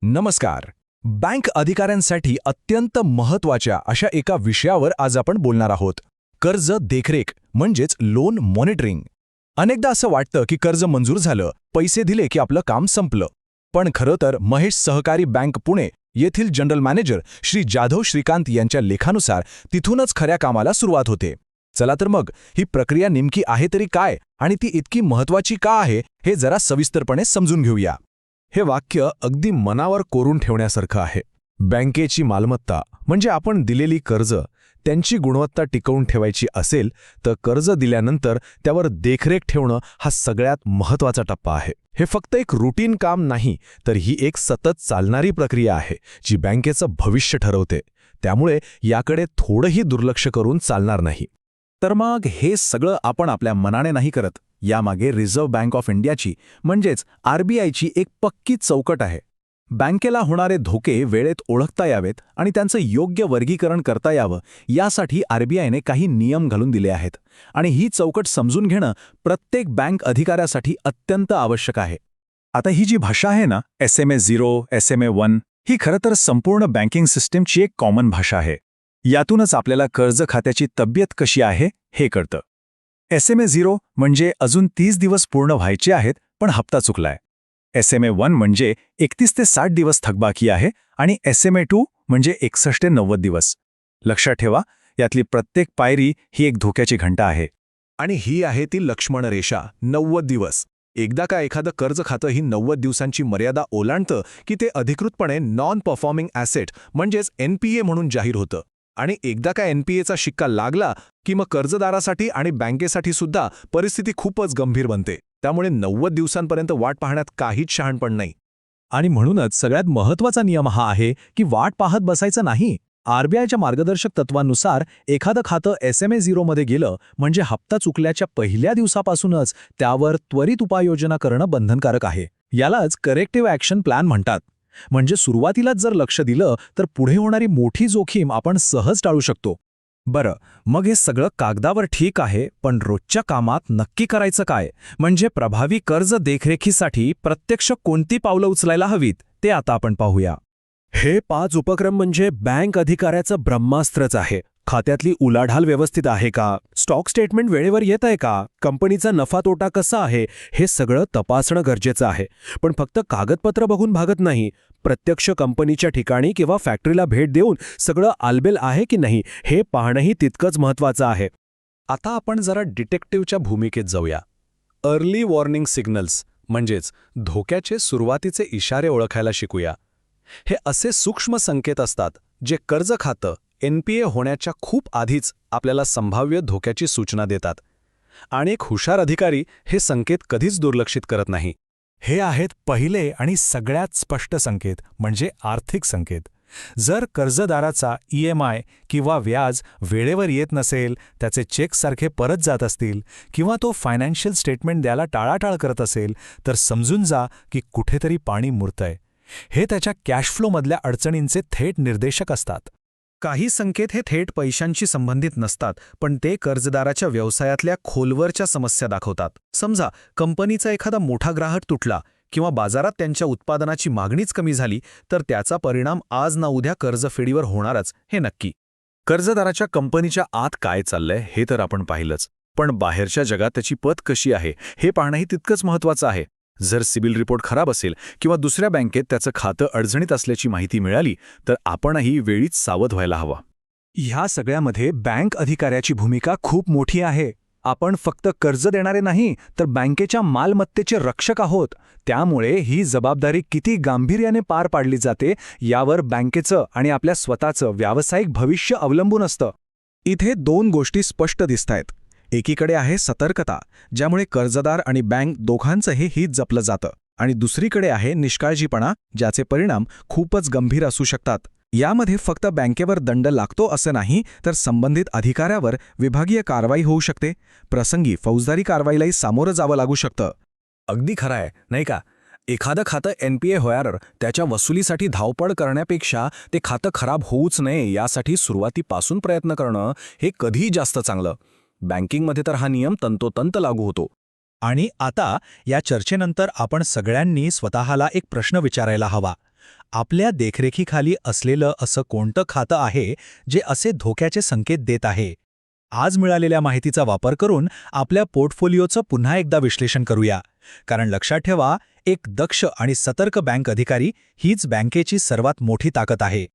नमस्कार. बँक अधिकाऱ्यांसाठी अत्यंत महत्त्वाच्या अशा एका विषयावर आज आपण बोलणार आहोत. कर्ज देखरेख म्हणजेच लोन मॉनिटरिंग. अनेकदा असं वाटतं की कर्ज मंजूर झालं, पैसे दिले की आपलं काम संपलं. पण खरं तर महेश सहकारी बँक पुणे येथील जनरल मॅनेजर श्री जाधव श्रीकांत यांच्या लेखानुसार तिथूनच खऱ्या कामाला सुरुवात होते. चला तर मग ही प्रक्रिया नेमकी आहे तरी काय आणि ती इतकी महत्त्वाची का आहे हे जरा सविस्तरपणे समजून घेऊया. हे वाक्य अगदी मनावर कोरून ठेवण्यासारखं आहे. बँकेची मालमत्ता म्हणजे आपण दिलेली कर्ज, त्यांची गुणवत्ता टिकवून ठेवायची असेल तर कर्ज दिल्यानंतर त्यावर देखरेख ठेवणं हा सगळ्यात महत्त्वाचा टप्पा आहे. हे फक्त एक रुटीन काम नाही, तर ही एक सतत चालणारी प्रक्रिया आहे जी बँकेचं भविष्य ठरवते. त्यामुळे याकडे थोडंही दुर्लक्ष करून चालणार नाही. तर मग हे सगळं आपण आपल्या मनाने नाही करत. यामागे रिझर्व्ह बँक ऑफ इंडियाची म्हणजेच आरबीआयची एक पक्की चौकट आहे. बँकेला होणारे धोके वेळेत ओळखता यावेत आणि त्यांचं योग्य वर्गीकरण करता यावं यासाठी आरबीआयने काही नियम घालून दिले आहेत. आणि ही चौकट समजून घेणं प्रत्येक बँक अधिकाऱ्यासाठी अत्यंत आवश्यक आहे. आता ही जी भाषा आहे ना, SMA 0, SMA 1, ही खरं तर संपूर्ण बँकिंग सिस्टीमची एक कॉमन भाषा आहे. यातूनच आपल्याला कर्ज खात्याची तब्येत कशी आहे हे कळतं. SMA 0 म्हणजे अजून 30 दिवस पूर्ण व्हायचे आहेत पण हप्ता चुकलाय. SMA 1 म्हणजे 31 ते 60 दिवस थकबाकी आहे आणि SMA 2 म्हणजे 61 ते 90 दिवस. लक्षात ठेवा, यातली प्रत्येक पायरी ही एक धोक्याची घंटा आहे. आणि ही आहे ती लक्ष्मण रेषा, 90 दिवस. एकदा का एखादं कर्ज खातं ही 90 दिवसांची मर्यादा ओलांडतं की ते अधिकृतपणे नॉन परफॉर्मिंग ॲसेट म्हणजेच NPA म्हणून जाहीर होतं. आणि एकदा का NPAचा शिक्का लागला की मग कर्जदारासाठी आणि बँकेसाठी सुद्धा परिस्थिती खूपच गंभीर बनते. त्यामुळे 90 दिवसांपर्यंत वाट पाहण्यात काहीच शहाणपण नाही. आणि म्हणूनच सगळ्यात महत्त्वाचा नियम हा आहे की वाट पाहत बसायचं नाही. आरबीआयच्या मार्गदर्शक तत्वांनुसार एखादं खातं SMA 0 मध्ये गेलं म्हणजे हप्ता चुकल्याच्या पहिल्या दिवसापासूनच त्यावर त्वरित उपाययोजना करणं बंधनकारक आहे. यालाच करेक्टिव्ह ॲक्शन प्लॅन म्हणतात. म्हणजे सुरुवातीलाच जर लक्ष दिलं तर पुढे होणारी मोठी जोखीम आपण सहज टाळू शकतो. बरं, मग हे सगळं कागदावर ठीक आहे, पण रोजच्या कामात नक्की करायचं काय? म्हणजे प्रभावी कर्ज देखरेखीसाठी प्रत्यक्ष कोणती पावलं उचलायला हवीत ते आता आपण पाहूया. हे 5 उपक्रम म्हणजे बँक अधिकाऱ्याचं ब्रह्मास्त्रच आहे. खात्यातली उलाढाल व्यवस्थित आहे का? स्टॉक स्टेटमेंट वेळेवर येत आहे का? कंपनीचा नफा तोटा कसा आहे? हे सगळं तपासणं गरजेचं आहे. पण फक्त कागदपत्र बघून भागत नाही. प्रत्यक्ष कंपनीच्या ठिकाणी किंवा फॅक्टरीला भेट देऊन सगळं आलबेल आहे की नाही हे पाहणंही तितकंच महत्त्वाचं आहे. आता आपण जरा डिटेक्टिव्हच्या भूमिकेत जाऊया. अर्ली वॉर्निंग सिग्नल्स म्हणजेच धोक्याचे सुरुवातीचे इशारे ओळखायला शिकूया. हे असे सूक्ष्म संकेत असतात जे कर्ज खातं NPA होण्याच्या खूप आधीच आपल्याला संभाव्य धोक्याची सूचना देतात. आणि एक हुशार अधिकारी हे संकेत कधीच दुर्लक्षित करत नाही. हे आहेत पहिले आणि सगळ्यात स्पष्ट संकेत म्हणजे आर्थिक संकेत. जर कर्जदाराचा EMI किंवा व्याज वेळेवर येत नसेल, त्याचे चेकसारखे परत जात असतील किंवा तो फायनान्शियल स्टेटमेंट द्यायला टाळाटाळ करत असेल तर समजून जा की कुठेतरी पाणी मुरतंय. हे त्याच्या कॅश फ्लोमधल्या अडचणींचे थेट निर्देशक असतात. काही संकेत हे थेट पैशांशी संबंधित नसतात, पण ते कर्जदाराच्या व्यवसायातल्या खोलवरच्या समस्या दाखवतात. समजा कंपनीचा एखादा मोठा ग्राहक तुटला किंवा बाजारात त्यांच्या उत्पादनाची मागणीच कमी झाली तर त्याचा परिणाम आज ना उद्या कर्जफेडीवर होणारच हे नक्की. कर्जदाराच्या कंपनीच्या आत काय चाललंय हे तर आपण पाहिलंच, पण बाहेरच्या जगात त्याची पत कशी आहे हे पाहणंही तितकंच महत्त्वाचं आहे. जर सिबिल रिपोर्ट खराब असेल किंवा दुसऱ्या बँकेत त्याचं खातं अडचणीत असल्याची माहिती मिळाली तर आपणही वेळीच सावध व्हायला हवा. ह्या सगळ्यामध्ये बँक अधिकाऱ्याची भूमिका खूप मोठी आहे. आपण फक्त कर्ज देणारे नाही तर बँकेच्या मालमत्तेचे रक्षक आहोत. त्यामुळे ही जबाबदारी किती गांभीर्याने पार पाडली जाते यावर बँकेचं आणि आपल्या स्वतःचं व्यावसायिक भविष्य अवलंबून असतं. इथे 2 गोष्टी स्पष्ट दिसतायत. एकीकडे आहे सतर्कता, ज्यामुळे कर्जदार आणि बँक दोघांचंही हित जपलं जातं, आणि दुसरीकडे आहे निष्काळजीपणा, ज्याचे परिणाम खूपच गंभीर असू शकतात. यामध्ये फक्त बँकेवर दंड लागतो असं नाही, तर संबंधित अधिकाऱ्यावर विभागीय कारवाई होऊ शकते. प्रसंगी फौजदारी कारवाईलाही सामोरं जावं लागू शकतं. अगदी खरं आहे, नाही का? एखादं खातं NPA होणार त्याच्या वसुलीसाठी धावपळ करण्यापेक्षा ते खातं खराब होऊच नये यासाठी सुरुवातीपासून प्रयत्न करणं हे कधीही जास्त चांगलं. बँकिंगमध्ये तर हा नियम तंतोतंत लागू होतो. आणि आता या चर्चेनंतर आपण सगळ्यांनी स्वतःला एक प्रश्न विचारायला हवा. आपल्या देखरेखीखाली असलेलं असं कोणतं खातं आहे जे असे धोक्याचे संकेत देत आहे? आज मिळालेल्या माहितीचा वापर करून आपल्या पोर्टफोलिओचं पुन्हा एकदा विश्लेषण करूया. कारण लक्षात ठेवा, एक दक्ष आणि सतर्क बँक अधिकारी हीच बँकेची सर्वात मोठी ताकद आहे.